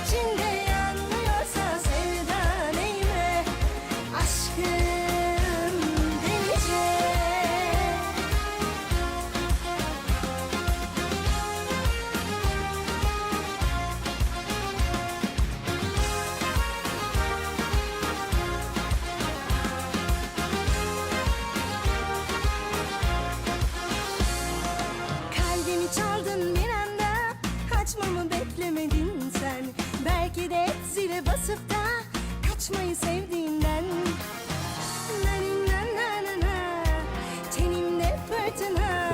içinde yanmıyorsa sevda neyime aşkım delice. Kalbimi çaldın bir anda, açmamı beklemedin sen. Belki de zile basıp da kaçmayı sevdiğinden. Na na na na na, tenimde fırtına,